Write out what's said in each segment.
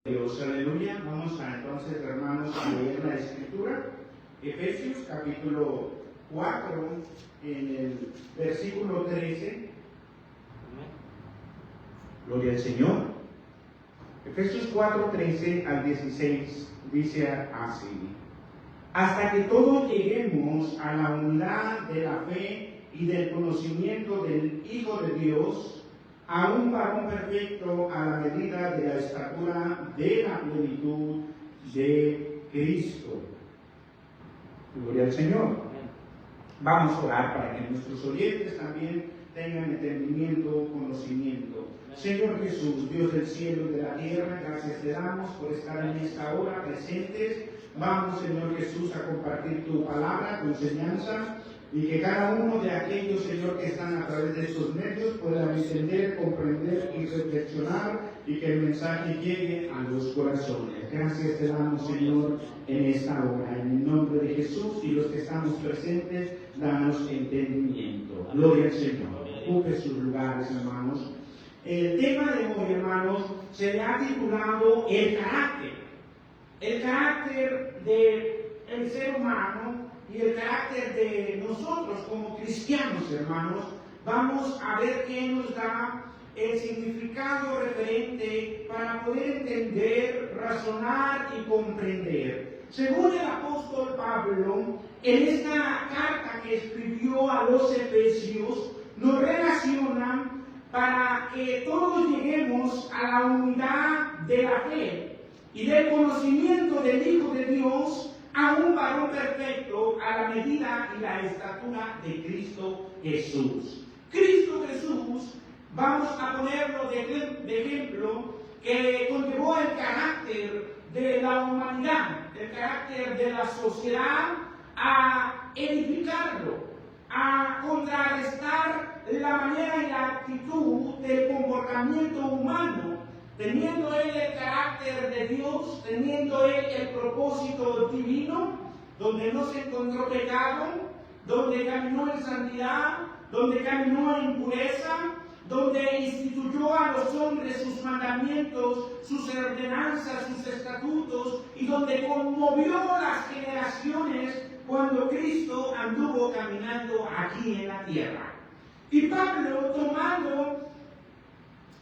Dios, aleluya. Vamos a entonces, hermanos, a leer la Escritura. Efesios capítulo 4, en el versículo 13. Gloria al Señor. Efesios 4, 13 al 16 dice así: hasta que todos lleguemos a la unidad de la fe y del conocimiento del Hijo de Dios, a un varón perfecto a la medida de la estatura de la plenitud de Cristo. Gloria al Señor. Vamos a orar para que nuestros oyentes también tengan entendimiento, conocimiento. Señor Jesús, Dios del cielo y de la tierra, gracias te damos por estar en esta hora presentes. Vamos, Señor Jesús, a compartir tu palabra, tu enseñanza, y que cada uno de aquellos, Señor, que están a través de estos medios puedan entender, comprender y reflexionar, y que el mensaje llegue a los corazones. Gracias te damos, Señor, en esta hora. En el nombre de Jesús, y los que estamos presentes, danos entendimiento. Gloria al Señor. Ocupe sus lugares, hermanos. El tema de hoy, hermanos, se le ha titulado el carácter. El carácter del ser humano y el carácter de nosotros como cristianos, hermanos. Vamos a ver qué nos da el significado referente para poder entender, razonar y comprender. Según el apóstol Pablo, en esta carta que escribió a los Efesios, nos relaciona para que todos lleguemos a la unidad de la fe y del conocimiento del Hijo de Dios, a un varón perfecto a la medida y la estatura de Cristo Jesús. Cristo Jesús, vamos a ponerlo de ejemplo, que conllevó el carácter de la humanidad, el carácter de la sociedad, a edificarlo, a contrarrestar la manera y la actitud del comportamiento humano, teniendo él el carácter de Dios, teniendo él el propósito divino, donde no se encontró pecado, donde caminó en santidad, donde caminó en pureza, donde instituyó a los hombres sus mandamientos, sus ordenanzas, sus estatutos, y donde conmovió las generaciones cuando Cristo anduvo caminando aquí en la tierra. Y Pablo, tomando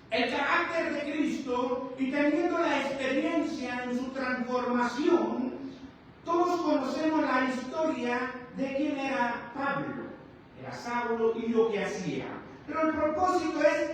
el carácter de Cristo y teniendo la experiencia en su transformación, todos conocemos la historia de quién era Pablo. Era Saulo y lo que hacía. Pero el propósito es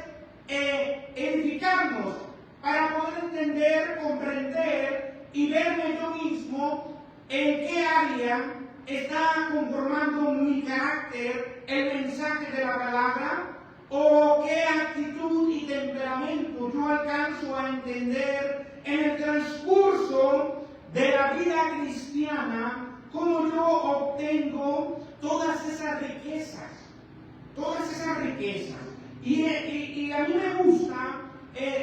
edificarnos para poder entender, comprender y verme yo mismo en qué área está conformando mi carácter, el mensaje de la palabra, o qué actitud y temperamento yo alcanzo a entender en el transcurso de la vida cristiana, cómo yo obtengo todas esas riquezas. Y a mí me gusta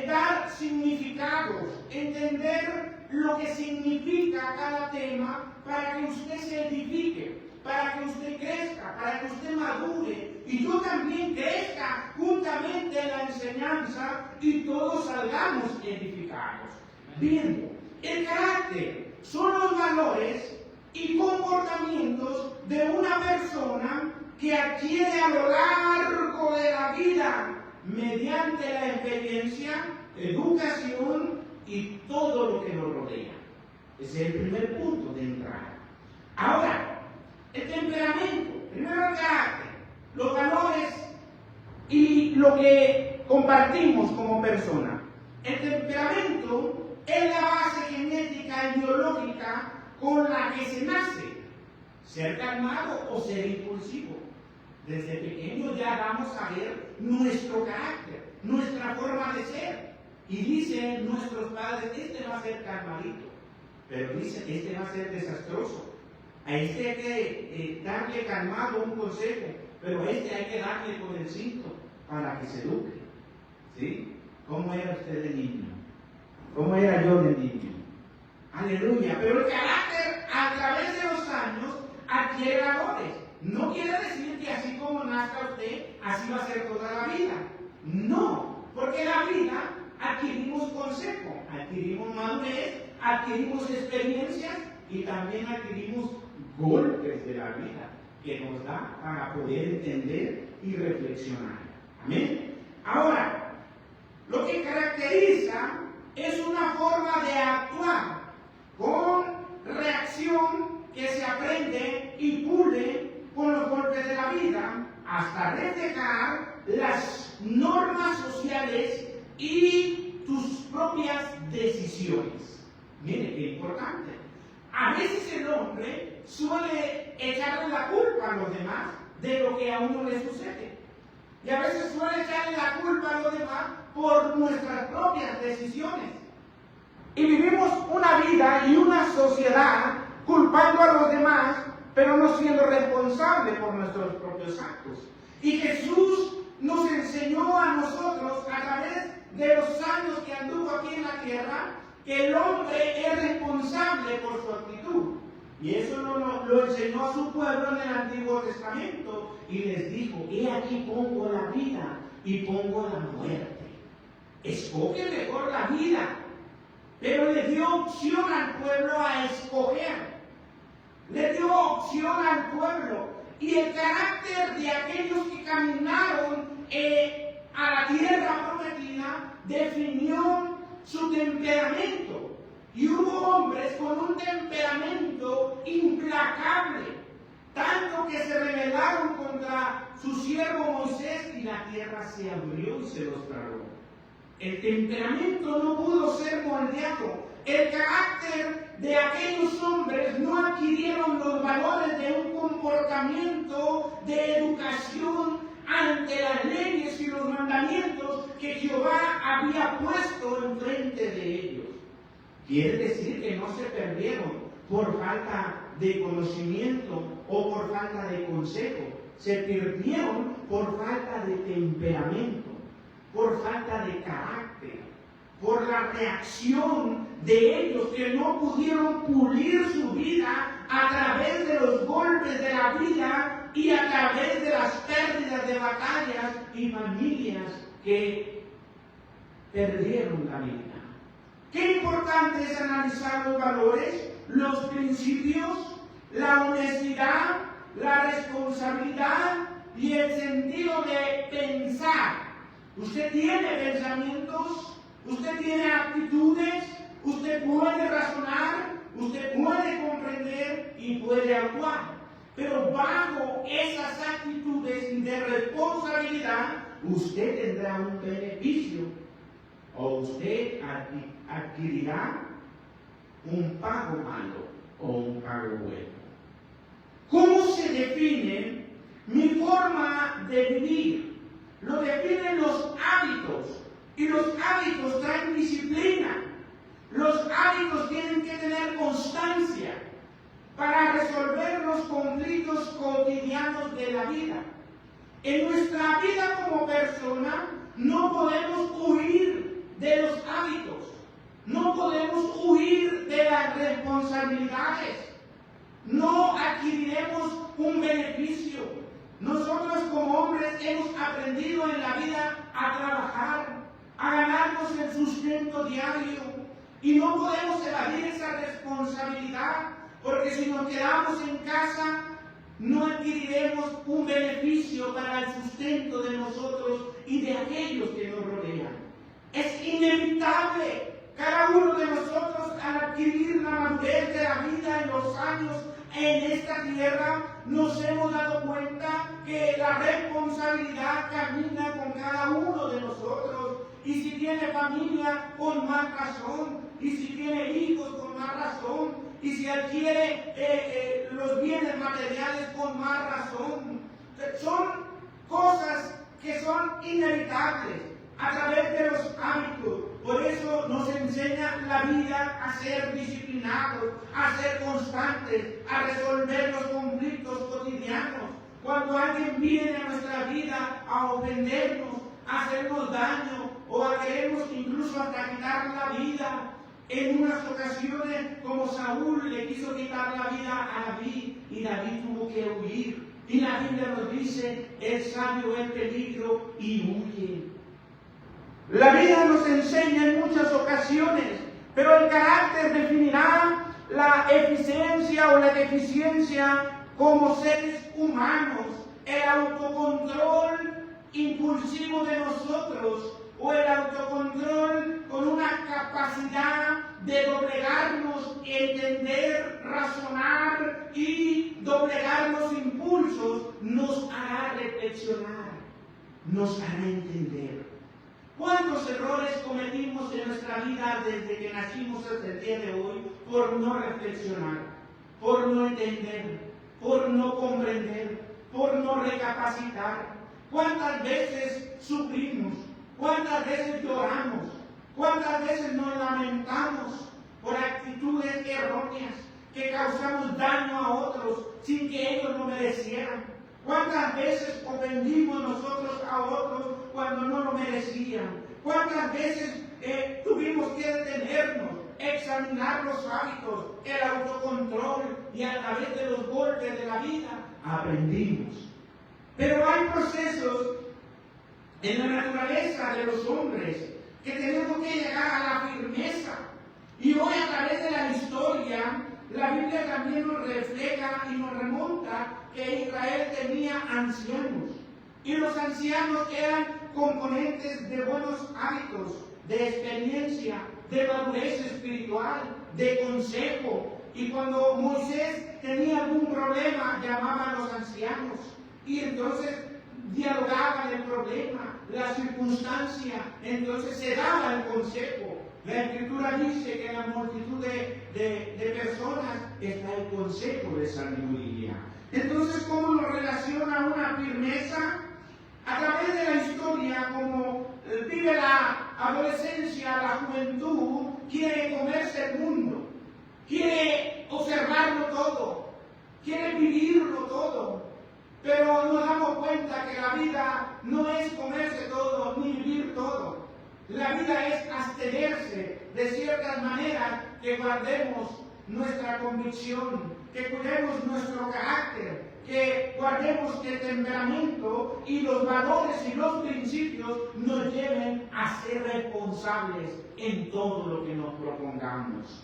dar significados, entender lo que significa cada tema para que usted se edifique, para que usted crezca, para que usted madure y yo también crezca juntamente en la enseñanza y todos salgamos edificados. Bien, el carácter son los valores y comportamientos de una persona que adquiere a lo largo de la vida mediante la experiencia, educación y todo lo que nos rodea. Ese es el primer punto de entrada. Ahora, el temperamento, primero el carácter, los valores y lo que compartimos como persona. El temperamento es la base genética y biológica con la que se nace. Ser calmado o ser impulsivo. Desde pequeño ya vamos a ver nuestro carácter, nuestra forma de ser. Y dicen nuestros padres, este va a ser calmadito. Pero dicen, este va a ser desastroso. A este hay que darle calmado un consejo, pero a este hay que darle con el cinto para que se eduque. ¿Sí? ¿Cómo era usted de niño? ¿Cómo era yo de niño? Aleluya. Pero el carácter a través de los años adquiere valores. No quiere decir que así como nazca usted, así va a ser toda la vida. No, porque la vida adquirimos consejo, adquirimos madurez, adquirimos experiencias y también adquirimos golpes de la vida que nos da para poder entender y reflexionar. Amén. Ahora, lo que caracteriza es una forma de actuar con reacción que se aprende y pule con los golpes de la vida hasta reflejar las normas sociales y tus propias decisiones. Mire qué importante. A veces el hombre suele echarle la culpa a los demás de lo que a uno le sucede. Y a veces suele echarle la culpa a los demás por nuestras propias decisiones. Y vivimos una vida y una sociedad culpando a los demás, pero no siendo responsables por nuestros propios actos. Y Jesús nos enseñó a nosotros, a través de los años que anduvo aquí en la tierra, que el hombre es responsable por su actitud. Y eso lo enseñó a su pueblo en el Antiguo Testamento. Y les dijo, he aquí pongo la vida y pongo la muerte. Escoge mejor la vida. Pero le dio opción al pueblo a escoger. Le dio opción al pueblo. Y el carácter de aquellos que caminaron a la tierra prometida definió su temperamento. Y hubo hombres con un temperamento implacable, tanto que se rebelaron contra su siervo Moisés y la tierra se abrió y se los tragó. El temperamento no pudo ser moldeado. El carácter de aquellos hombres no adquirieron los valores de un comportamiento de educación ante las leyes y los mandamientos que Jehová había puesto enfrente de ellos. Quiere decir que no se perdieron por falta de conocimiento o por falta de consejo. Se perdieron por falta de temperamento, por falta de carácter, por la reacción de ellos que no pudieron pulir su vida a través de los golpes de la vida y a través de las pérdidas de batallas y familias que perdieron la vida. Qué importante es analizar los valores, los principios, la honestidad, la responsabilidad y el sentido de pensar. Usted tiene pensamientos, usted tiene actitudes, usted puede razonar, usted puede comprender y puede actuar. Pero bajo esas actitudes de responsabilidad, usted tendrá un beneficio o usted adquirirá un pago malo o un pago bueno. ¿Cómo se define mi forma de vivir? Lo definen los hábitos, y los hábitos traen disciplina. Los hábitos tienen que tener constancia para resolver los conflictos cotidianos de la vida. En nuestra vida como persona no podemos huir de los hábitos, no podemos huir de las responsabilidades, no adquiriremos un beneficio. Nosotros como hombres hemos aprendido en la vida a trabajar, a ganarnos el sustento diario y no podemos evadir esa responsabilidad, porque si nos quedamos en casa no adquiriremos un beneficio para el sustento de nosotros y de aquellos que nos rodean. Es inevitable. Cada uno de nosotros, al adquirir la madurez de la vida en los años en esta tierra, nos hemos dado cuenta que la responsabilidad camina con cada uno de nosotros. Y si tiene familia, con más razón. Y si tiene hijos, con más razón. Y si adquiere los bienes materiales, con más razón. Son cosas que son inevitables a través de los hábitos. Por eso nos enseña la vida a ser disciplinados, a ser constantes, a resolver los conflictos cotidianos. Cuando alguien viene a nuestra vida a ofendernos, a hacernos daño o a querernos incluso hasta quitar la vida. En unas ocasiones, como Saúl le quiso quitar la vida a David y David tuvo que huir. Y la Biblia nos dice, el sabio ve el peligro y huye. La vida nos enseña en muchas ocasiones, pero el carácter definirá la eficiencia o la deficiencia como seres humanos, el autocontrol impulsivo de nosotros o el autocontrol con una capacidad de doblegarnos, entender, razonar y doblegar los impulsos nos hará reflexionar, nos hará entender. ¿Cuántos errores cometimos en nuestra vida desde que nacimos hasta el día de hoy por no reflexionar, por no entender, por no comprender, por no recapacitar? ¿Cuántas veces sufrimos? ¿Cuántas veces lloramos? ¿Cuántas veces nos lamentamos por actitudes erróneas que causamos daño a otros sin que ellos lo merecieran? ¿Cuántas veces ofendimos nosotros a otros cuando no lo merecían? ¿Cuántas veces tuvimos que detenernos, examinar los hábitos, el autocontrol y a través de los golpes de la vida aprendimos? Pero hay procesos en la naturaleza de los hombres que tenemos que llegar a la firmeza. Y hoy a través de la historia, la Biblia también nos refleja y nos remonta que Israel tenía ancianos. Y los ancianos eran componentes de buenos hábitos, de experiencia, de madurez espiritual, de consejo. Y cuando Moisés tenía algún problema, llamaba a los ancianos. Y entonces dialogaban el problema, la circunstancia, entonces se daba el consejo. La Escritura dice que en la multitud de personas está el consejo de sabiduría. Entonces, ¿cómo lo relaciona una firmeza? A través de la historia, como vive la adolescencia, la juventud, quiere comerse el mundo, quiere observarlo todo, quiere vivirlo todo. Pero nos damos cuenta que la vida no es comerse todo ni vivir todo. La vida es abstenerse de ciertas maneras que guardemos nuestra convicción, que cuidemos nuestro carácter, que guardemos que el temperamento y los valores y los principios nos lleven a ser responsables en todo lo que nos propongamos.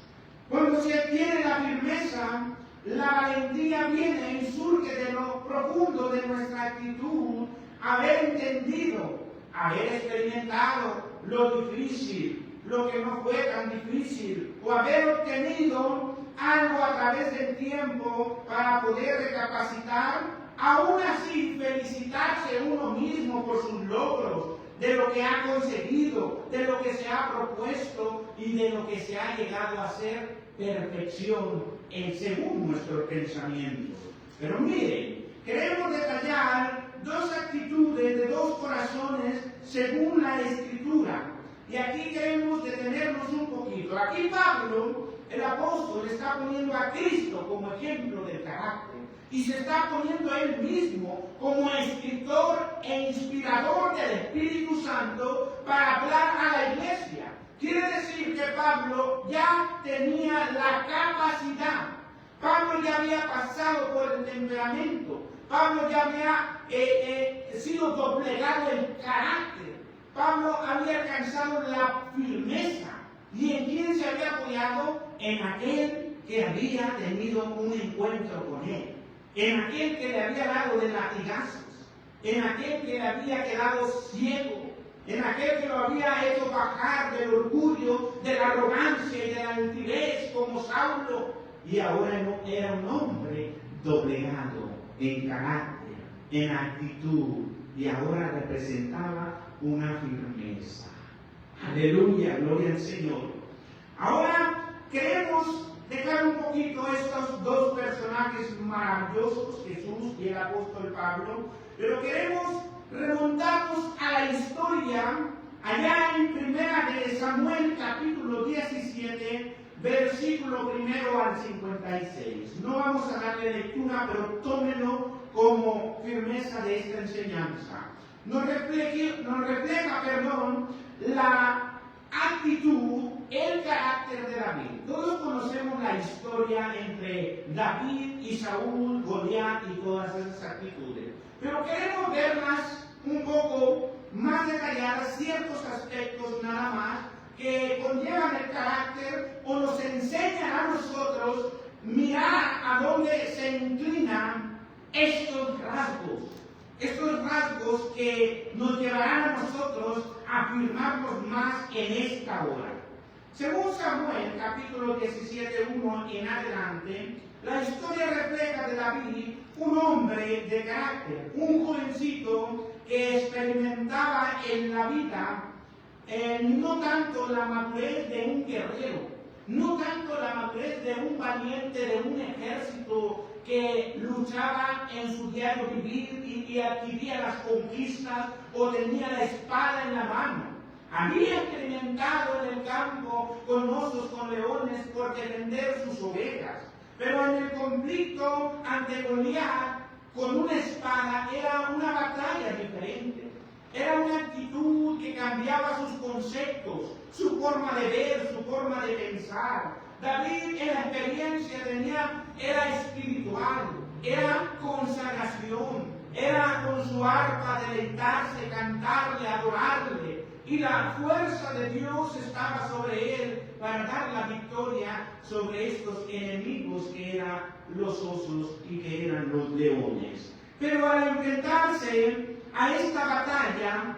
Cuando se adquiere la firmeza, la valentía viene y surge de lo profundo de nuestra actitud, haber entendido, haber experimentado lo difícil, lo que no fue tan difícil, o haber obtenido algo a través del tiempo para poder recapacitar, aún así felicitarse uno mismo por sus logros, de lo que ha conseguido, de lo que se ha propuesto y de lo que se ha llegado a ser perfección según nuestro pensamiento. Pero miren, queremos detallar dos actitudes de dos corazones según la Escritura. Y aquí queremos detenernos un poquito. Aquí Pablo, el apóstol, está poniendo a Cristo como ejemplo del carácter. Y se está poniendo a él mismo como escritor e inspirador del Espíritu Santo para hablar a la iglesia. Quiere decir que Pablo ya tenía la capacidad. Pablo ya había pasado por el temperamento. Pablo ya había sido doblegado el carácter. Pablo había alcanzado la firmeza. ¿Y en quién se había apoyado? En aquel que había tenido un encuentro con él. En aquel que le había dado de latigazos. En aquel que le había quedado ciego. En aquel que lo había hecho bajar del orgullo, de la arrogancia y de la altivez como Saulo. Y ahora era un hombre doblegado en carácter, en actitud. Y ahora representaba una firmeza. Aleluya, gloria al Señor. Ahora queremos dejar un poquito estos dos personajes maravillosos, Jesús y el apóstol Pablo, pero queremos remontarnos a la historia allá en Primera de Samuel, capítulo 17, versículo 1 al 56. No vamos a darle lectura, pero tómenlo como firmeza de esta enseñanza. Nos refleja, la actitud, el carácter de David. Todos conocemos la historia entre David y Saúl, Goliat y todas esas actitudes. Pero queremos verlas un poco más detalladas ciertos aspectos nada más que conllevan el carácter o nos enseñan a nosotros mirar a dónde se inclinan estos rasgos que nos llevarán a nosotros a afirmarnos más en esta hora. Según Samuel, capítulo 17:1 en adelante, la historia refleja de David, un hombre de carácter, un jovencito que experimentaba en la vida no tanto la madurez de un guerrero, no tanto la madurez de un valiente de un ejército que luchaba en su diario vivir y adquiría las conquistas o tenía la espada en la mano. Había experimentado en el campo con osos, con leones, por defender sus ovejas. Pero en el conflicto ante Goliat, con una espada, era una batalla diferente. Era una actitud que cambiaba sus conceptos, su forma de ver, su forma de pensar. David en la experiencia era espiritual, era consagración, era con su arpa deleitarse, cantarle, adorarle. Y la fuerza de Dios estaba sobre él para dar la victoria sobre estos enemigos que eran los osos y que eran los leones. Pero al enfrentarse a esta batalla,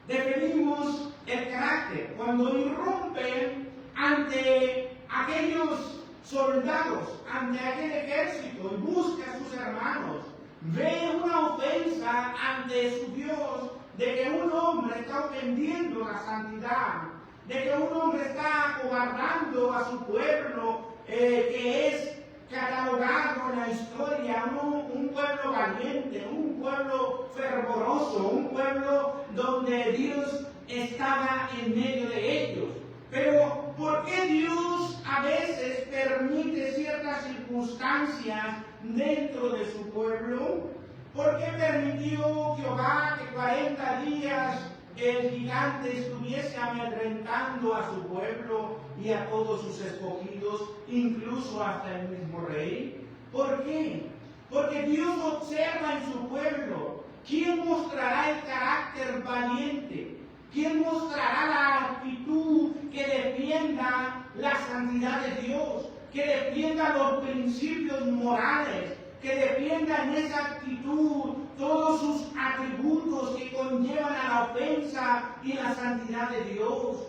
definimos el carácter. Cuando irrumpe ante aquellos soldados, ante aquel ejército y busca a sus hermanos, ve una ofensa ante su Dios, de que un hombre está ofendiendo la santidad, de que un hombre está acobardando a su pueblo, que es catalogado en la historia un pueblo valiente, un pueblo fervoroso, un pueblo donde Dios estaba en medio de ellos. Pero ¿por qué Dios a veces permite ciertas circunstancias dentro de su pueblo? ¿Por qué permitió Jehová que 40 días el gigante estuviese amedrentando a su pueblo y a todos sus escogidos, incluso hasta el mismo rey? ¿Por qué? Porque Dios observa en su pueblo quién mostrará el carácter valiente, quién mostrará la actitud que defienda la santidad de Dios, que defienda los principios morales, que defienda en esa actitud todos sus atributos que conllevan a la ofensa y la santidad de Dios.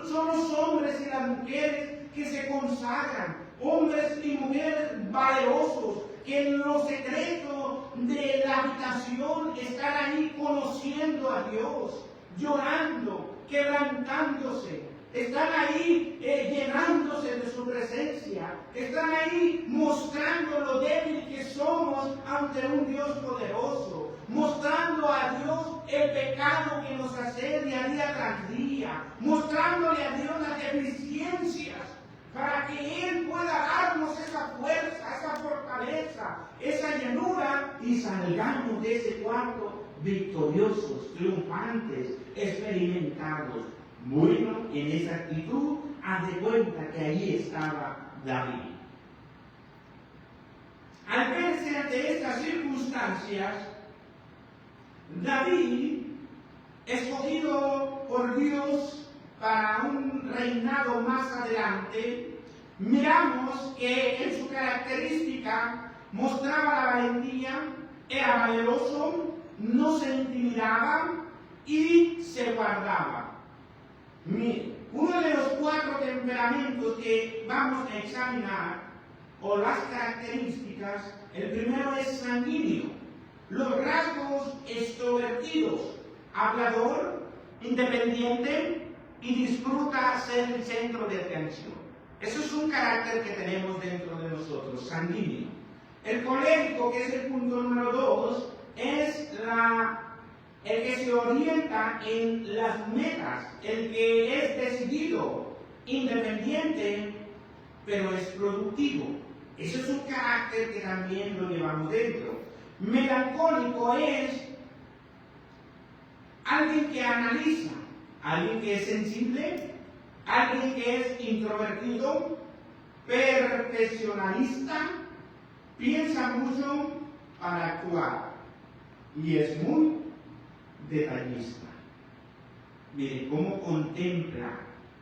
Son los hombres y las mujeres que se consagran, hombres y mujeres valerosos, que en lo secreto de la habitación están ahí conociendo a Dios, llorando, quebrantándose. Están ahí llenándose de su presencia. Están ahí mostrando lo débil que somos ante un Dios poderoso. Mostrando a Dios el pecado que nos asedia día tras día. Mostrándole a Dios las deficiencias para que Él pueda darnos esa fuerza, esa fortaleza, esa llenura y salgamos de ese cuarto victoriosos, triunfantes, experimentados. Bueno, en esa actitud, haz de cuenta que allí estaba David. Al verse ante estas circunstancias, David, escogido por Dios para un reinado más adelante, miramos que en su característica mostraba la valentía, era valeroso, no se intimidaba y se guardaba. Uno de los 4 temperamentos que vamos a examinar, o las características, el primero es sanguíneo. Los rasgos extrovertidos, hablador, independiente y disfruta ser el centro de atención. Eso es un carácter que tenemos dentro de nosotros, sanguíneo. El colérico, que es el punto número 2, es el que se orienta en las metas, el que es decidido, independiente, pero es productivo. Ese es un carácter que también lo llevamos dentro. Melancólico es alguien que analiza, alguien que es sensible, alguien que es introvertido, perfeccionista, piensa mucho para actuar y es muy detallista. Mire cómo contempla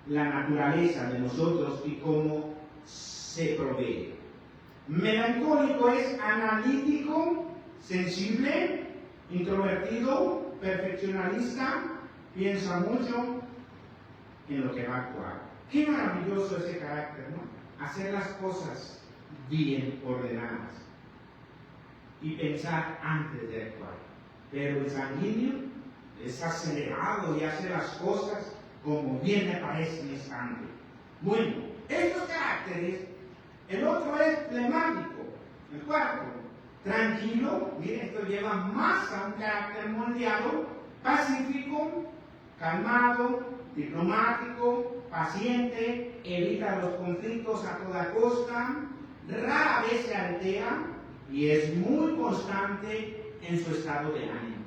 la naturaleza de nosotros y cómo se provee. Melancólico es analítico, sensible, introvertido, perfeccionista, piensa mucho en lo que va a actuar. Qué maravilloso ese carácter, ¿no? Hacer las cosas bien ordenadas y pensar antes de actuar. Pero el sanguíneo es acelerado y hace las cosas como bien le parece en instante. Bueno, estos caracteres, el otro es flemático, el cuarto, tranquilo, miren, esto lleva más a un carácter moldeado, pacífico, calmado, diplomático, paciente, evita los conflictos a toda costa, rara vez se altera y es muy constante en su estado de ánimo.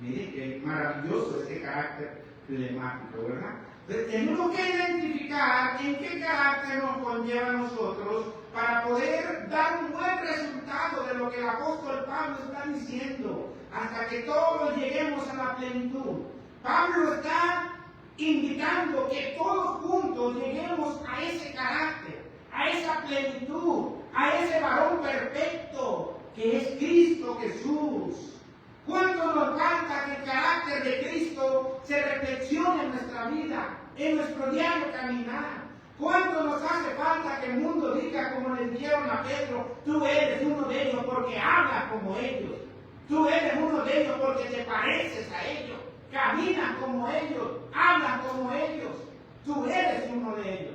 Miren qué maravilloso este carácter flemático, ¿verdad? Tenemos que identificar en qué carácter nos conlleva a nosotros para poder dar un buen resultado de lo que el apóstol Pablo está diciendo, hasta que todos lleguemos a la plenitud. Pablo está indicando que todos juntos lleguemos a ese carácter, a esa plenitud, a ese varón perfecto que es Cristo Jesús. ¿Cuánto nos falta que el carácter de Cristo se reflexione en nuestra vida, en nuestro diario caminar? ¿Cuánto nos hace falta que el mundo diga, como le dijeron a Pedro, tú eres uno de ellos porque hablas como ellos, tú eres uno de ellos porque te pareces a ellos, caminas como ellos, hablas como ellos, tú eres uno de ellos?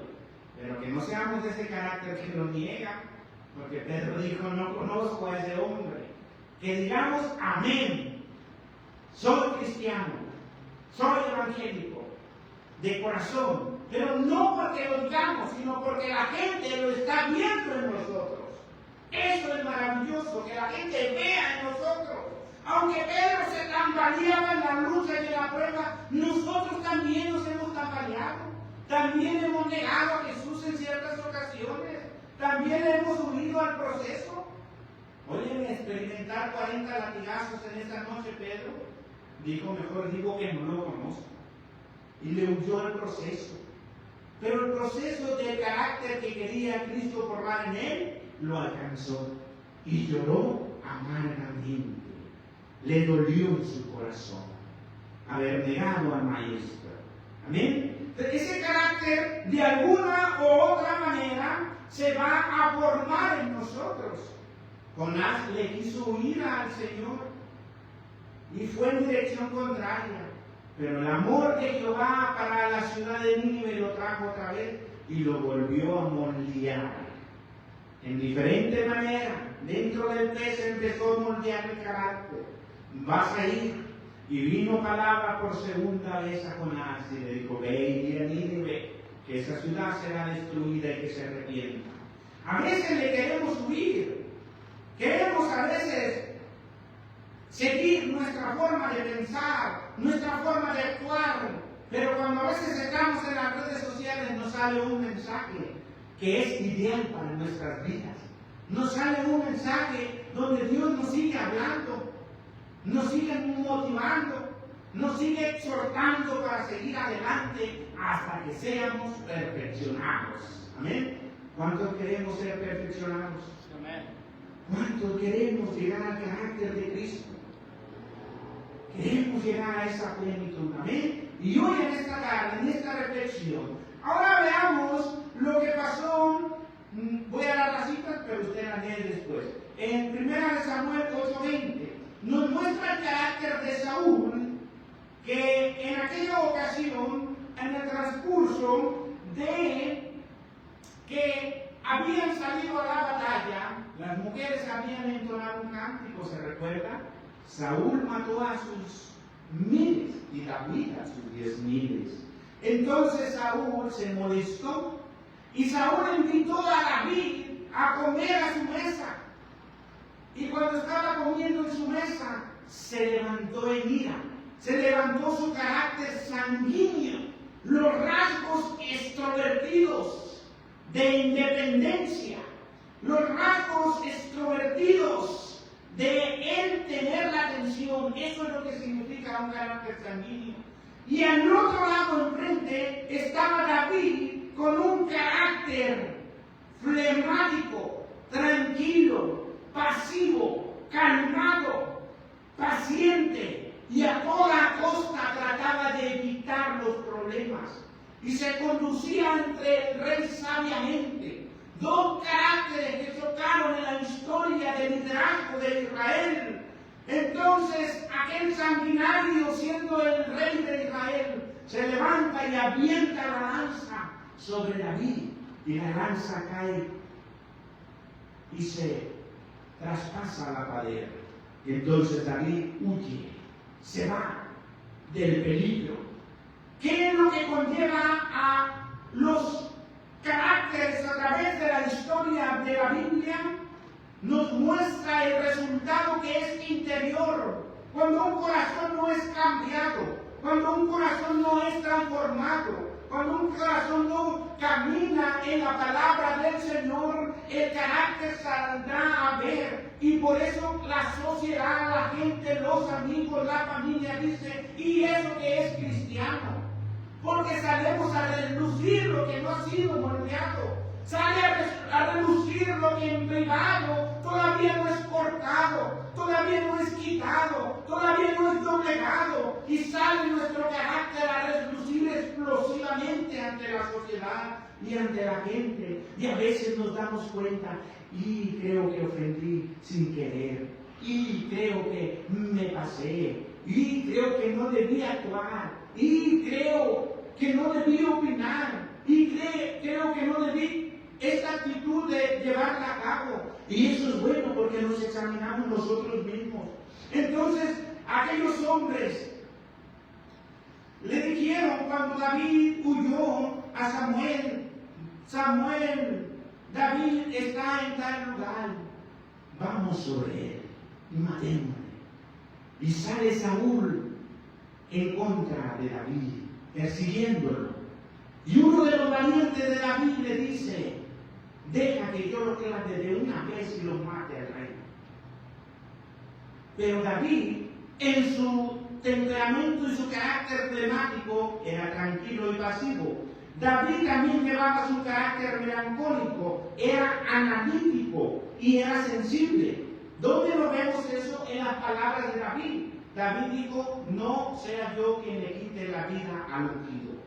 Pero que no seamos de ese carácter que lo niega, porque Pedro dijo, no conozco a ese hombre. Que digamos amén, soy cristiano, soy evangélico, de corazón, pero no porque lo digamos, sino porque la gente lo está viendo en nosotros. Eso es maravilloso, que la gente vea en nosotros. Aunque Pedro se tambaleaba en la lucha y en la prueba, nosotros también nos hemos tambaleado. También hemos negado a Jesús en ciertas ocasiones. También hemos huido al proceso. Óyeme, experimentar 40 latigazos en esta noche, Pedro, dijo, mejor digo que no lo conozco. Y le huyó al proceso. Pero el proceso del carácter que quería Cristo formar en él, lo alcanzó. Y lloró amargamente. Le dolió en su corazón haber negado al Maestro. Amén. Ese carácter, de alguna u otra manera, se va a formar en nosotros. Jonás le quiso huir al Señor y fue en dirección contraria, pero el amor de Jehová para la ciudad de Nínive lo trajo otra vez y lo volvió a moldear en diferente manera. Dentro del pez empezó a moldear el carácter. Vas a ir. Y vino palabra por segunda vez a Jonás y le dijo, ve y di a Nínive que esa ciudad será destruida y que se arrepienta. A veces le queremos huir. Queremos a veces seguir nuestra forma de pensar, nuestra forma de actuar, pero cuando a veces estamos en las redes sociales nos sale un mensaje que es ideal para nuestras vidas. Nos sale un mensaje donde Dios nos sigue hablando, nos sigue motivando, nos sigue exhortando para seguir adelante hasta que seamos perfeccionados. Amén. ¿Cuántos queremos ser perfeccionados? Amén. ¿Cuántos queremos llegar al carácter de Cristo? Queremos llegar a esa plenitud. Amén. Y hoy en esta tarde, en esta reflexión, ahora veamos lo que pasó. Voy a dar las citas, pero usted las lee después. En 1 Samuel 8:20 nos muestra el carácter de Saúl, que en aquella ocasión, en el transcurso de que habían salido a la batalla, las mujeres habían entonado un cántico, ¿se recuerda? Saúl mató a sus miles y David a sus 10,000. Entonces Saúl se molestó y Saúl invitó a David a comer a su mesa. Y cuando estaba comiendo en su mesa, se levantó en ira, se levantó su carácter sanguíneo, los rasgos extrovertidos de independencia, los rasgos extrovertidos de él tener la atención. Eso es lo que significa un carácter sanguíneo. Y al otro lado enfrente estaba David con un carácter flemático, tranquilo, pasivo, calmado, paciente, y a toda costa trataba de evitar los problemas. Y se conducía entre el rey sabiamente. Dos caracteres que chocaron en la historia del liderazgo de Israel. Entonces aquel sanguinario, siendo el rey de Israel, se levanta y avienta la lanza sobre David, y la lanza cae y se traspasa la pared. Entonces David huye, se va del peligro. ¿Qué es lo que conlleva a los caracteres a través de la historia de la Biblia? Nos muestra el resultado que es interior. Cuando un corazón no es cambiado, cuando un corazón no es transformado, cuando un corazón no camina en la palabra del Señor, el carácter saldrá a ver. Y por eso la sociedad, la gente, los amigos, la familia dice, ¿y eso que es cristiano? Porque salemos a relucir lo que no ha sido moldeado. Sale a relucir lo que en privado todavía no es cortado, todavía no es quitado, todavía no es doblegado. Y sale nuestro carácter a relucir explosivamente ante la sociedad y ante la gente. Y a veces nos damos cuenta, y creo que ofendí sin querer, y creo que me pasé, y creo que no debí actuar, y creo que no debí opinar, y creo que no debí esta actitud de llevarla a cabo. Y eso es bueno porque nos examinamos nosotros mismos. Entonces, aquellos hombres le dijeron cuando David huyó a Samuel, David está en tal lugar, vamos sobre él y matémosle. Y sale Saúl en contra de David, persiguiéndolo. Y uno de los valientes de David le dice, deja que yo lo clave de una vez y lo mate al rey. Pero David, en su temperamento y su carácter flemático, era tranquilo y pasivo. David también llevaba su carácter melancólico, era analítico y era sensible. ¿Dónde lo vemos eso? En las palabras de David. David dijo, no sea yo quien le quite la vida al ungido.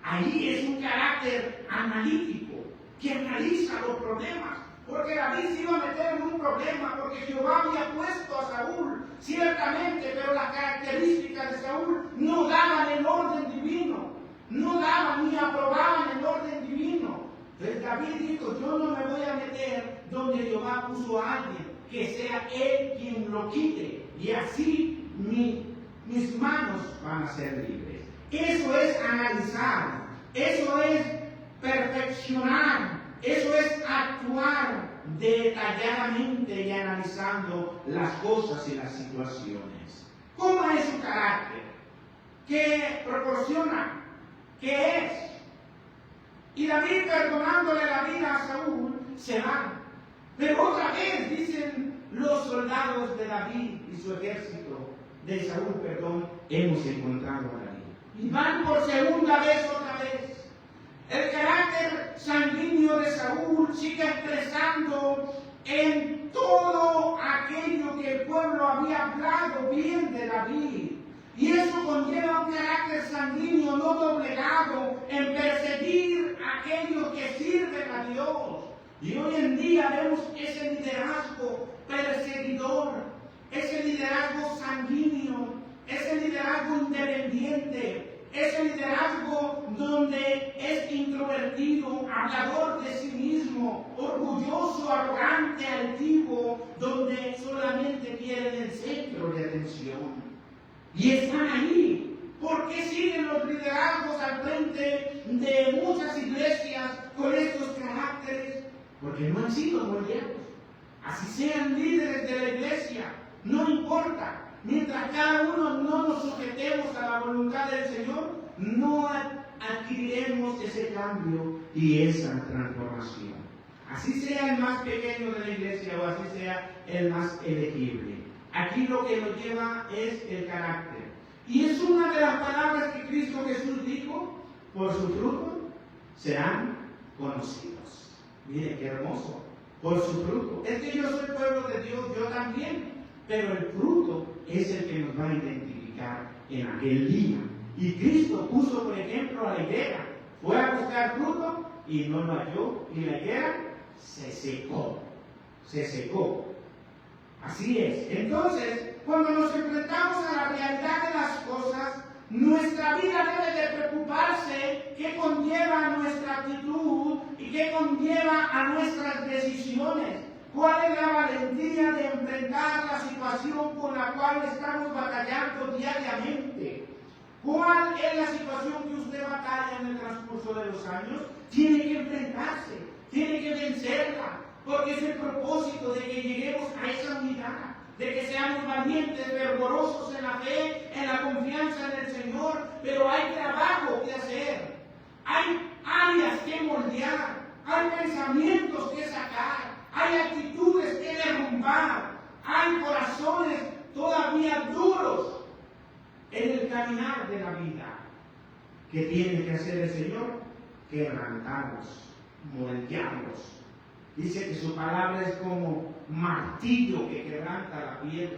Ahí es un carácter analítico, que analiza los problemas. Porque David se iba a meter en un problema, porque Jehová había puesto a Saúl, ciertamente, pero las características de Saúl no daban el orden divino, no daban ni aprobaban el orden divino. Entonces David dijo, yo no me voy a meter donde Jehová puso a alguien, que sea él quien lo quite, y así mis manos van a ser libres. Eso es analizar, eso es perfeccionar, eso es actuar detalladamente y analizando las cosas y las situaciones. ¿Cómo es su carácter? ¿Qué proporciona? ¿Qué es? Y David, perdonándole la vida a Saúl, se va. Pero otra vez dicen los soldados de David y su ejército, de Saúl, perdón, hemos encontrado a David. Y van por segunda vez, otra vez. El carácter sanguíneo de Saúl sigue expresando en todo aquello que el pueblo había hablado bien de David. Y eso conlleva un carácter sanguíneo no doblegado en perseguir a aquellos que sirven a Dios. Y hoy en día vemos ese liderazgo perseguidor, ese liderazgo sanguíneo, ese liderazgo independiente, ese liderazgo donde es introvertido, hablador de sí mismo, orgulloso, arrogante, altivo, donde solamente quieren el centro de atención. Y están ahí. ¿Por qué siguen los liderazgos al frente de muchas iglesias con estos caracteres? Porque no han sido moldeados. Así sean líderes de la iglesia, no importa. Mientras cada uno no nos sujetemos a la voluntad del Señor, no adquiriremos ese cambio y esa transformación. así sea el más pequeño de la iglesia o así sea el más elegible. Aquí lo que lo lleva es el carácter. Y es una de las palabras que Cristo Jesús dijo: por su fruto serán conocidos. Miren qué hermoso, por su fruto. Es que yo soy pueblo de Dios, yo también, pero el fruto es el que nos va a identificar en aquel día. Y Cristo puso, por ejemplo, a la higuera. Fue a buscar fruto y no lo halló, y la higuera se secó. Se secó. Así es. Entonces, cuando nos enfrentamos a la realidad de las cosas, nuestra vida debe de preocuparse qué conlleva a nuestra actitud y qué conlleva a nuestras decisiones. ¿Cuál es la valentía de enfrentar la situación con la cual estamos batallando diariamente? ¿Cuál es la situación que usted batalla en el transcurso de los años? Tiene que enfrentarse, tiene que vencerla, porque es el propósito de que lleguemos a esa unidad, de que seamos valientes, fervorosos en la fe, en la confianza en el Señor, pero hay trabajo que hacer, hay áreas que moldear, hay pensamientos que sacar, hay actitudes que derrumbar, hay corazones todavía duros en el caminar de la vida. ¿Qué tiene que hacer el Señor? Quebrantarlos, moldearlos. Dice que su palabra es como martillo que quebranta la piedra,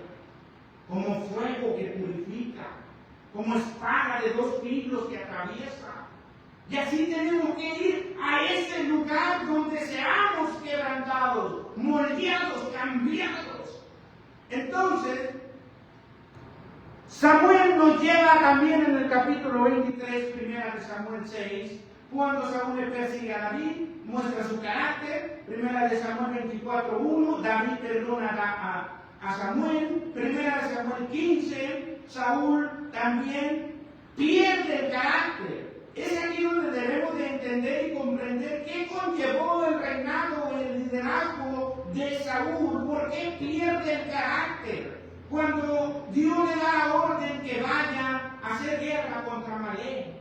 como fuego que purifica, como espada de 2 filos que atraviesa. Y así tenemos que ir a ese lugar donde seamos quebrantados, moldeados, cambiados. Entonces, Samuel nos lleva también en el capítulo 23, primera de Samuel 6, cuando Saúl le persigue a David, muestra su carácter. Primera de Samuel 24:1, David perdona a Samuel. Primera de Samuel 15, Saúl también pierde el carácter. Es aquí donde debemos de entender y comprender qué conllevó el reinado o el liderazgo de Saúl, por qué pierde el carácter. Cuando Dios le da la orden que vaya a hacer guerra contra Amalek.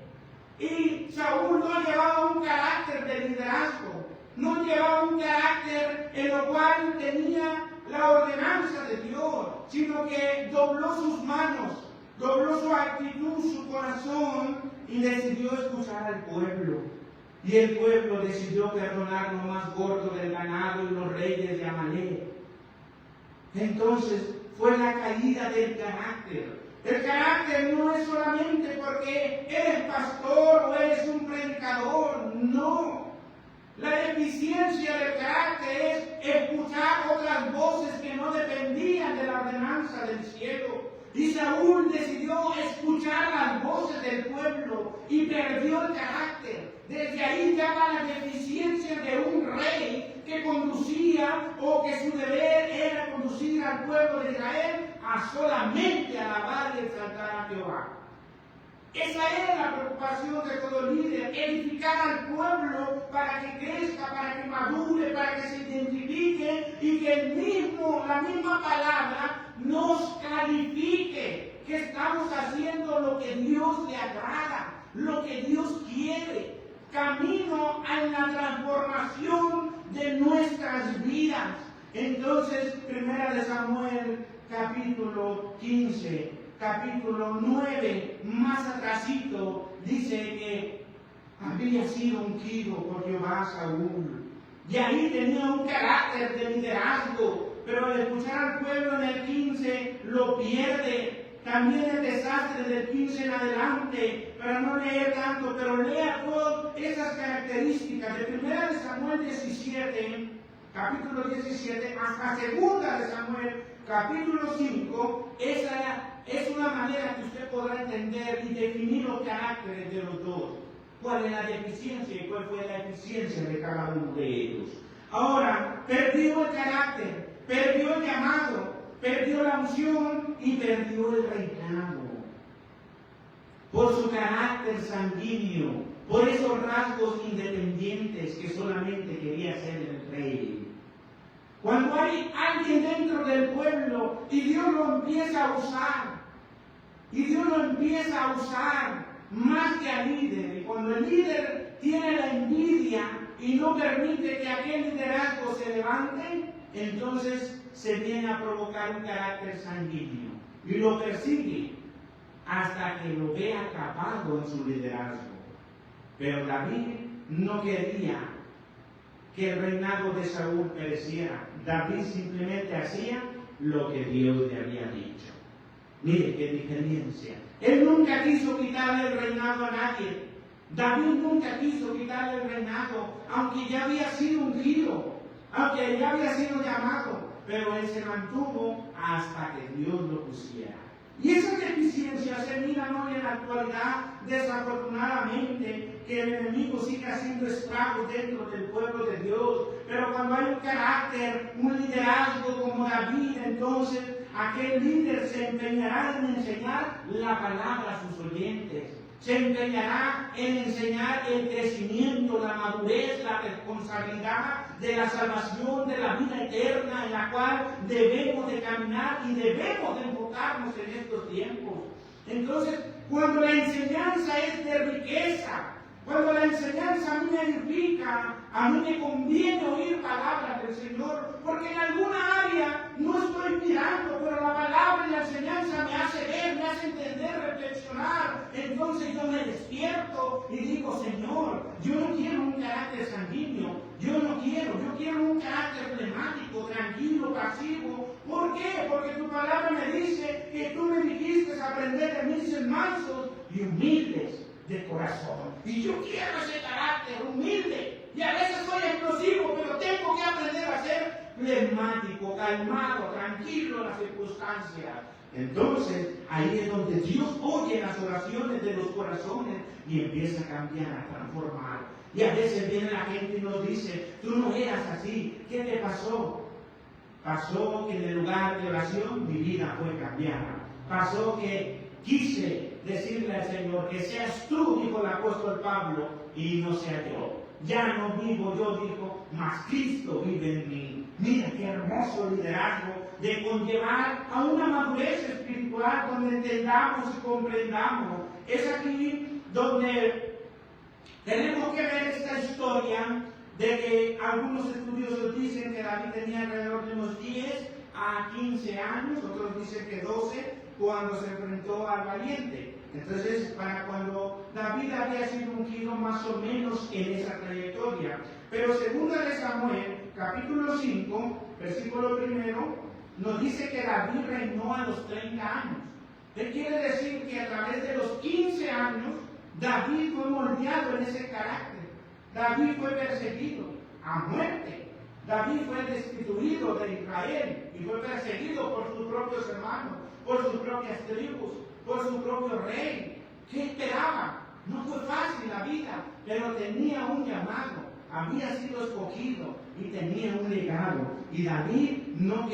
Y Saúl no llevaba un carácter de liderazgo, no llevaba un carácter en lo cual tenía la ordenanza de Dios, sino que dobló sus manos, dobló su actitud, su corazón, y decidió escuchar al pueblo. Y el pueblo decidió perdonar lo más gordo del ganado y los reyes de Amalek. Entonces fue la caída del carácter. El carácter no es solamente porque eres pastor o eres un predicador, no. La deficiencia del carácter es escuchar otras voces que no dependían de la ordenanza del cielo. Y Saúl decidió escuchar las voces del pueblo y perdió el carácter. Desde ahí ya va la deficiencia de un rey que conducía o que su deber era conducir al pueblo de Israel a solamente alabar y exaltar a Jehová. Esa es la preocupación de todo líder, edificar al pueblo para que crezca, para que madure, para que se identifique y que la misma palabra nos califique, que estamos haciendo lo que Dios le agrada, lo que Dios quiere, camino a la transformación de nuestras vidas. Entonces, primera de Samuel, capítulo 15, capítulo 9, más atrasito, dice que había sido ungido por Jehová Saúl. Y ahí tenía un carácter de liderazgo, pero al escuchar al pueblo en el 15 lo pierde. También el desastre del 15 en adelante, para no leer tanto, pero lea todas esas características de 1 de Samuel 17, capítulo 17, hasta 2 de Samuel, capítulo 5. Esa es una manera que usted podrá entender y definir los caracteres de los dos. ¿Cuál es la deficiencia y cuál fue la eficiencia de cada uno de ellos? Ahora, perdió el carácter, perdió el llamado, perdió la unción y perdió el reinado. Por su carácter sanguíneo, por esos rasgos independientes que solamente quería ser el rey. Cuando hay alguien dentro del pueblo y Dios lo empieza a usar, más que al líder, y cuando el líder tiene la envidia y no permite que aquel liderazgo se levante, entonces se viene a provocar un carácter sanguíneo y lo persigue hasta que lo ve acabado en su liderazgo. Pero David no quería que el reinado de Saúl pereciera. David simplemente hacía lo que Dios le había dicho. Mire qué diferencia. Él nunca quiso quitarle el reinado a nadie. David nunca quiso quitarle el reinado, aunque ya había sido ungido, aunque ya había sido llamado, pero él se mantuvo hasta que Dios lo pusiera. Y esas deficiencias se miran hoy en la actualidad, desafortunadamente, que el enemigo sigue haciendo estragos dentro del pueblo de Dios. Pero cuando hay un carácter, un liderazgo como David, entonces aquel líder se empeñará en enseñar la palabra a sus oyentes. Se empeñará en enseñar el crecimiento, la madurez, la responsabilidad de la salvación, de la vida eterna en la cual debemos de caminar y debemos de enfocarnos en estos tiempos. Entonces, cuando la enseñanza es de riqueza, cuando la enseñanza a mí me edifica, a mí me conviene oír palabras del Señor, porque en alguna área no estoy mirando, pero la palabra y la enseñanza me hace ver, me hace entender, reflexionar. Entonces yo me despierto y digo, Señor, yo no quiero un carácter sanguíneo, yo quiero un carácter flemático, tranquilo, pasivo. ¿Por qué? Porque tu palabra me dice que tú me dijiste aprender de mí ser mansos y humildes de corazón. Y yo quiero ese carácter humilde. Y a veces soy explosivo, pero tengo que aprender a ser flemático, calmado, tranquilo en las circunstancias. Entonces, ahí es donde Dios oye las oraciones de los corazones y empieza a cambiar, a transformar. Y a veces viene la gente y nos dice, tú no eras así, ¿qué te pasó? Pasó que en el lugar de oración mi vida fue cambiada. Pasó que quise decirle al Señor que seas tú, dijo el apóstol Pablo, y no sea yo. Ya no vivo yo, dijo, mas Cristo vive en mí. Mira qué hermoso liderazgo de conllevar a una madurez espiritual donde entendamos y comprendamos. Es aquí donde tenemos que ver esta historia de que algunos estudiosos dicen que David tenía alrededor de unos 10 a 15 años, otros dicen que 12, cuando se enfrentó al valiente. Entonces, para cuando David había sido ungido más o menos en esa trayectoria. Pero segunda de Samuel, capítulo 5, versículo 1, nos dice que David reinó a los 30 años. ¿Qué quiere decir? Que a través de los 15 años, David fue moldeado en ese carácter. David fue perseguido a muerte. David fue destituido de Israel y fue perseguido por sus propios hermanos, por sus propias tribus, por su propio rey. ¿Qué esperaba? No fue fácil la vida, pero tenía un llamado, había sido escogido y tenía un legado. Y David no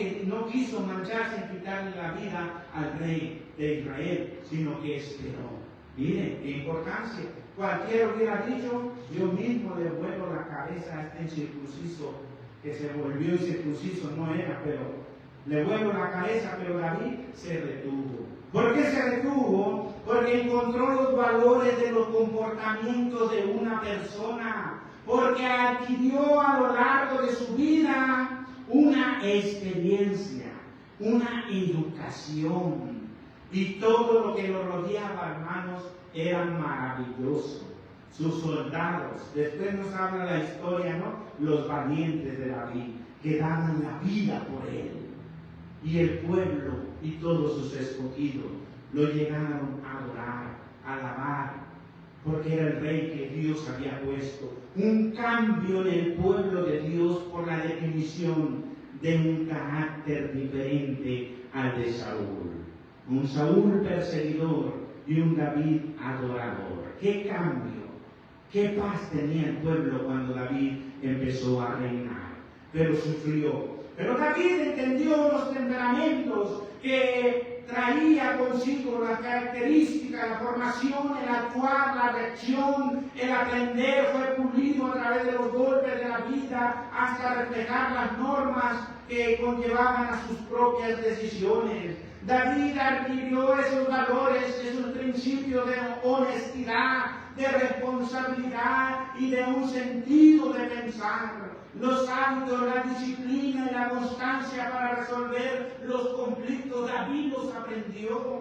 quiso mancharse en quitarle la vida al rey de Israel, sino que esperó. Miren qué importancia. Cualquiera hubiera dicho, yo mismo le vuelo la cabeza a este incircunciso que se volvió incircunciso, no era, pero le vuelo la cabeza, pero David se retuvo. ¿Por qué se retuvo? Porque encontró los valores de los comportamientos de una persona, porque adquirió a lo largo de su vida una experiencia, una educación, y todo lo que lo rodeaba, hermanos, era maravilloso. Sus soldados, después nos habla la historia, ¿no? Los valientes de David, que daban la vida por él. Y el pueblo y todos sus escogidos lo llegaron a adorar, a alabar, porque era el rey que Dios había puesto. Un cambio en el pueblo de Dios por la definición de un carácter diferente al de Saúl. Un Saúl perseguidor y un David adorador. ¡Qué cambio! ¡Qué paz tenía el pueblo cuando David empezó a reinar! Pero sufrió. Pero David entendió los temperamentos que traía consigo, las características, la formación, el actuar, la reacción, el aprender, fue pulido a través de los golpes de la vida hasta reflejar las normas que conllevaban a sus propias decisiones. David adquirió esos valores, esos principios de honestidad, de responsabilidad y de un sentido de pensar. Los hábitos, la disciplina y la constancia para resolver los conflictos, David los aprendió.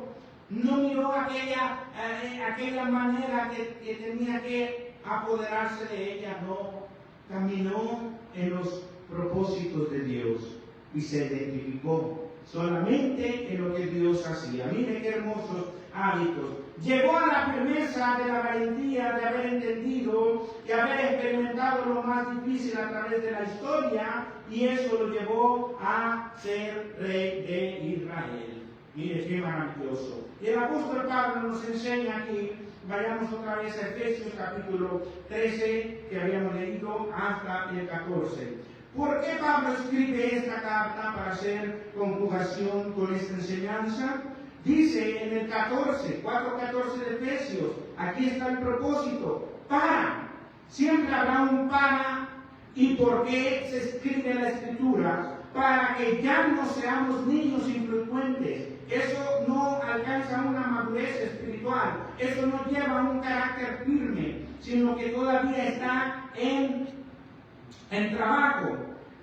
No miró aquella manera que tenía que apoderarse de ella, no. Caminó en los propósitos de Dios y se identificó solamente en lo que Dios hacía. Mire qué hermosos hábitos. Llegó a la promesa de la valentía de haber entendido y haber experimentado lo más difícil a través de la historia, y eso lo llevó a ser rey de Israel. Mire qué maravilloso. Y el apóstol Pablo nos enseña aquí, vayamos otra vez a Efesios capítulo 13, que habíamos leído hasta el 14. ¿Por qué Pablo escribe esta carta para hacer conjugación con esta enseñanza? Dice en el 4:14 de Efesios, aquí está el propósito, para. Siempre habrá un para. ¿Y por qué se escribe la Escritura? Para que ya no seamos niños infrecuentes. Eso no alcanza una madurez espiritual. Eso no lleva un carácter firme, sino que todavía está en trabajo.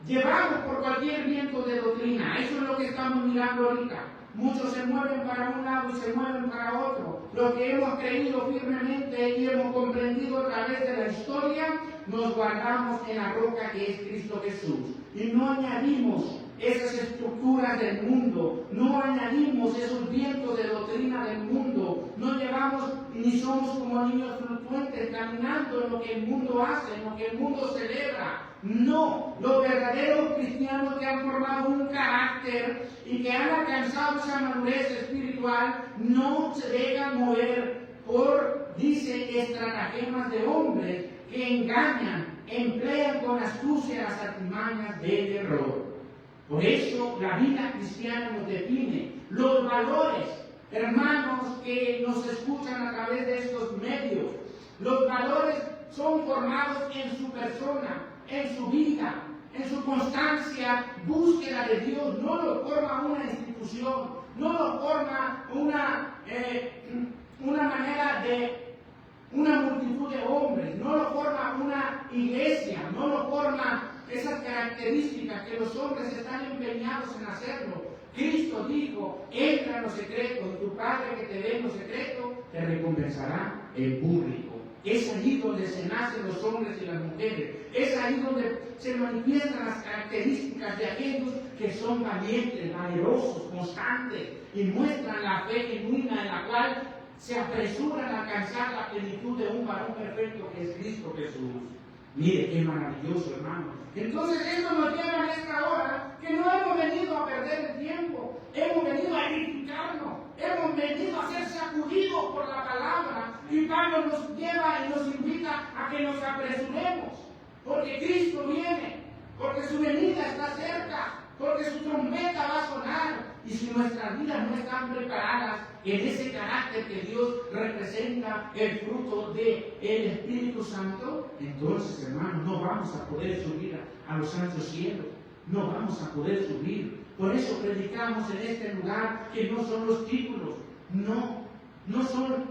Llevados por cualquier viento de doctrina. Eso es lo que estamos mirando ahorita. Muchos se mueven para un lado y se mueven para otro. Lo que hemos creído firmemente y hemos comprendido a través de la historia, nos guardamos en la roca que es Cristo Jesús. Y no añadimos esas estructuras del mundo, no añadimos esos vientos de doctrina del mundo, no llevamos ni somos como niños fluctuantes caminando en lo que el mundo hace, en lo que el mundo celebra. No, los verdaderos cristianos que han formado un carácter y que han alcanzado esa madurez espiritual no se dejan mover por, dice, estratagemas de hombres que engañan, emplean con astucia las artimañas del error. Por eso la vida cristiana nos define. Los valores, hermanos que nos escuchan a través de estos medios, los valores son formados en su persona, en su vida, en su constancia, búsqueda de Dios. No lo forma una institución, no lo forma una manera de una multitud de hombres, no lo forma una iglesia, no lo forma esas características que los hombres están empeñados en hacerlo. Cristo dijo, entra en lo secreto, y tu Padre que te ve en lo secreto te recompensará en público. Es allí donde se nacen los hombres y las mujeres. Es ahí donde se manifiestan las características de aquellos que son valientes, valerosos, constantes y muestran la fe genuina en la cual se apresuran a alcanzar la plenitud de un varón perfecto que es Cristo Jesús. Mire qué maravilloso, hermano. Entonces esto nos lleva a esta hora que no hemos venido a perder el tiempo, hemos venido a edificarnos, hemos venido a ser sacudidos por la palabra, y Pablo nos lleva y nos invita a que nos apresuremos, porque Cristo viene, porque su venida está cerca, porque su trompeta va a sonar. Y si nuestras vidas no están preparadas en ese carácter que Dios representa, el fruto del Espíritu Santo, entonces, hermanos, no vamos a poder subir a los santos cielos, no vamos a poder subir. Por eso predicamos en este lugar que no son los títulos, no son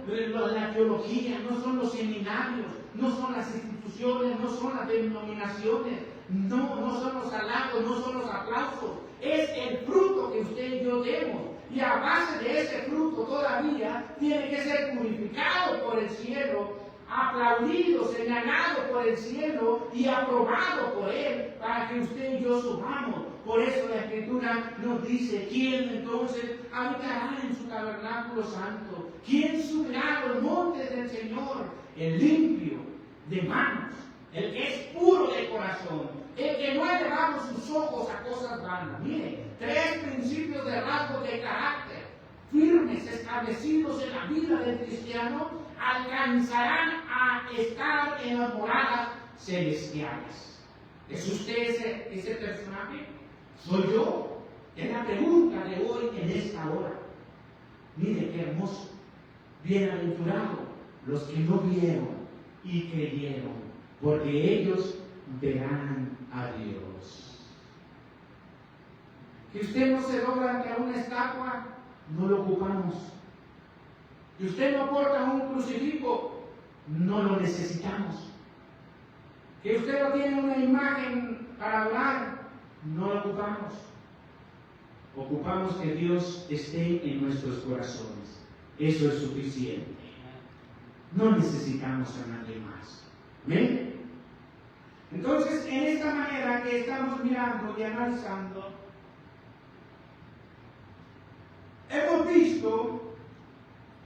la teología, no son los seminarios, no son las instituciones, no son las denominaciones, no son los halagos, no son los aplausos. Es el fruto que usted y yo demos. Y a base de ese fruto todavía tiene que ser purificado por el cielo, aplaudido, señalado por el cielo y aprobado por Él, para que usted y yo subamos. Por eso la Escritura nos dice, ¿quién entonces habitará en su tabernáculo santo? ¿Quién subirá a los montes del Señor? El limpio de manos, el que es puro de corazón, el que no ha elevado sus ojos a cosas vanas. Mire, 3 principios de rasgos de carácter firmes, establecidos en la vida del cristiano, alcanzarán a estar en las moradas celestiales. ¿Es usted ese personaje? ¿Soy yo? Es la pregunta de hoy en esta hora. Mire qué hermoso. Bienaventurados los que no vieron y creyeron, porque ellos verán a Dios. Que usted no se dobla ante una estatua, no lo ocupamos. Que usted no porta un crucifijo, no lo necesitamos. Que usted no tiene una imagen para hablar, no lo ocupamos. Ocupamos que Dios esté en nuestros corazones. Eso es suficiente. No necesitamos a nadie más. ¿Amén? Entonces, en esta manera que estamos mirando y analizando, hemos visto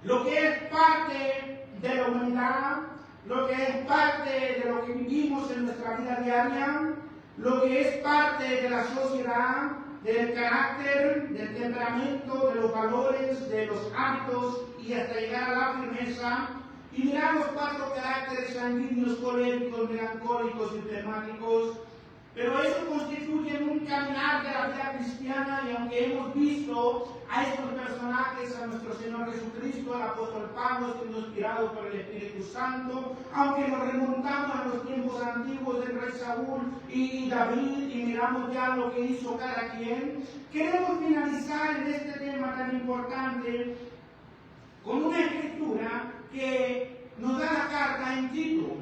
lo que es parte de la humanidad, lo que es parte de lo que vivimos en nuestra vida diaria, lo que es parte de la sociedad, del carácter, del temperamento, de los valores, de los hábitos y hasta llegar a la firmeza. Y miramos 4 caracteres sanguíneos, coléricos, melancólicos y flemáticos. Pero eso constituye un caminar de la vida cristiana, y aunque hemos visto a estos personajes, a nuestro Señor Jesucristo, al apóstol Pablo, siendo inspirado por el Espíritu Santo, aunque nos remontamos a los tiempos antiguos del rey Saúl y David, y miramos ya lo que hizo cada quien, queremos finalizar en este tema tan importante con una escritura que nos da la carta en Tito.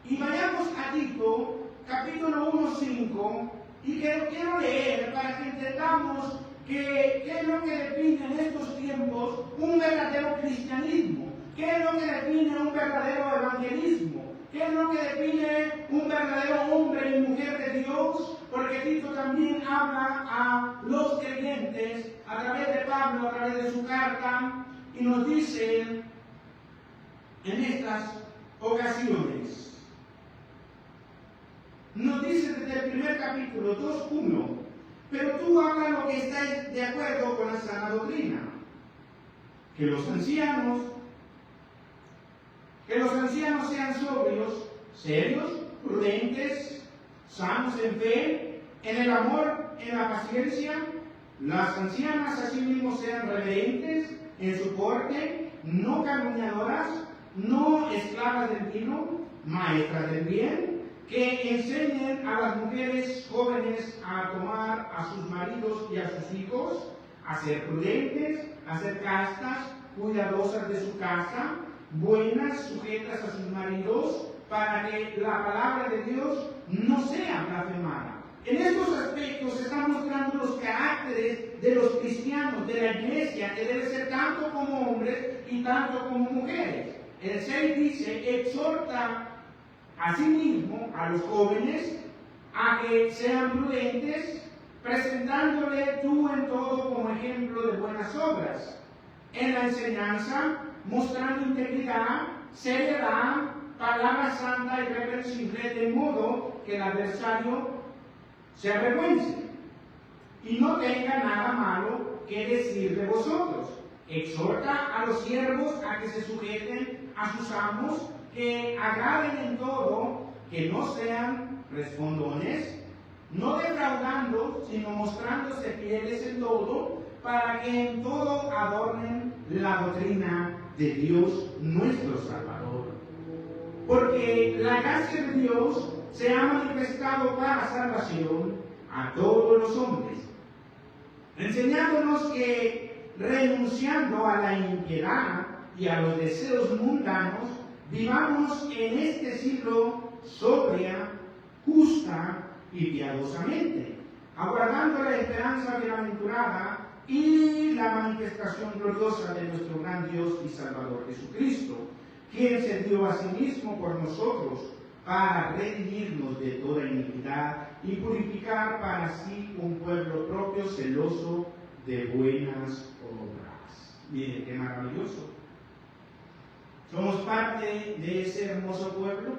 Y vayamos a Tito, capítulo 1:5, y que quiero leer para que entendamos qué es lo que define en estos tiempos un verdadero cristianismo, qué es lo que define un verdadero evangelismo, qué es lo que define un verdadero hombre y mujer de Dios, porque Tito también habla a los creyentes a través de Pablo, a través de su carta, y nos dice en estas ocasiones. Nos dice desde el primer capítulo 2:1, pero tú habla lo que estáis de acuerdo con la sana doctrina, que los ancianos sean sobrios, serios, prudentes, sanos en fe, en el amor, en la paciencia. Las ancianas asimismo sean reverentes en su porte, no calumniadoras, no esclavas del vino, maestras del bien, que enseñen a las mujeres jóvenes a tomar a sus maridos y a sus hijos, a ser prudentes, a ser castas, cuidadosas de su casa, buenas, sujetas a sus maridos, para que la palabra de Dios no sea blasfemada. En estos aspectos se están mostrando los caracteres de los cristianos, de la iglesia, que debe ser tanto como hombres y tanto como mujeres. El 6 dice, exhorta asimismo a los jóvenes a que sean prudentes, presentándole tú en todo como ejemplo de buenas obras, en la enseñanza, mostrando integridad, seriedad, palabra santa y irreprensible, de modo que el adversario se avergüence y no tenga nada malo que decir de vosotros. Exhorta a los siervos a que se sujeten a sus amos, que agraden en todo, que no sean respondones, no defraudando, sino mostrándose fieles en todo, para que en todo adornen la doctrina de Dios nuestro Salvador. Porque la gracia de Dios se ha manifestado para salvación a todos los hombres, enseñándonos que, renunciando a la impiedad y a los deseos mundanos, vivamos en este siglo sobria, justa y piadosamente, aguardando la esperanza bienaventurada y la manifestación gloriosa de nuestro gran Dios y Salvador Jesucristo, quien se dio a sí mismo por nosotros para redimirnos de toda iniquidad y purificar para sí un pueblo propio celoso de buenas obras. Miren qué maravilloso. Somos parte de ese hermoso pueblo.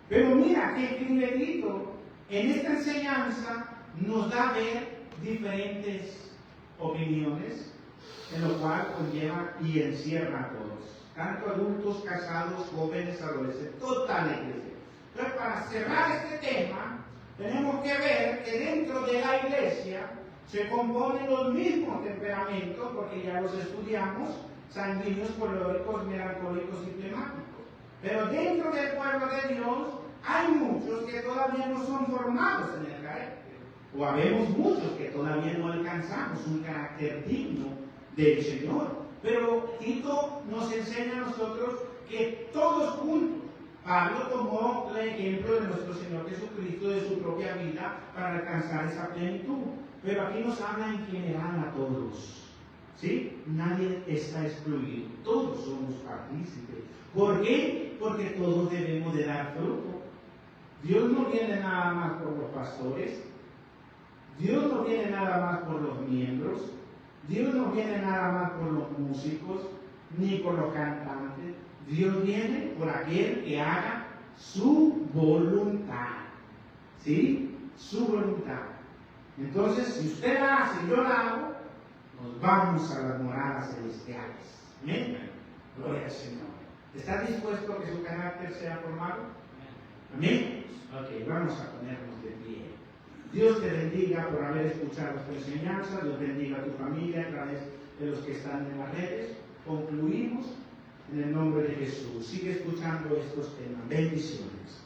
Pero mira que escribe Tito. En esta enseñanza nos da a ver diferentes opiniones, en lo cual conlleva y encierra a todos, tanto adultos, casados, jóvenes, adolescentes, toda la iglesia. Entonces, para cerrar este tema, tenemos que ver que dentro de la iglesia se componen los mismos temperamentos, porque ya los estudiamos, sanguíneos, coléricos, melancólicos y flemáticos. Pero dentro del pueblo de Dios hay muchos que todavía no son formados en el carácter. O habemos muchos que todavía no alcanzamos un carácter digno del Señor. Pero Tito nos enseña a nosotros que todos juntos. Pablo tomó el ejemplo de nuestro Señor Jesucristo, de su propia vida, para alcanzar esa plenitud. Pero aquí nos habla en general a todos. ¿Sí? Nadie está excluido. Todos somos partícipes. ¿Por qué? Porque todos debemos de dar fruto. Dios no viene nada más por los pastores. Dios no viene nada más por los miembros. Dios no viene nada más por los músicos, ni por los cantantes. Dios viene por aquel que haga su voluntad. ¿Sí? Su voluntad. Entonces, si usted la hace y yo la hago, nos vamos a las moradas celestiales. Amén. Gloria al Señor. ¿Está dispuesto a que su carácter sea formado? Amén. Ok, vamos a ponernos de pie. Dios te bendiga por haber escuchado esta enseñanza. Dios bendiga a tu familia a través de los que están en las redes. Concluimos en el nombre de Jesús. Sigue escuchando estos temas. Bendiciones.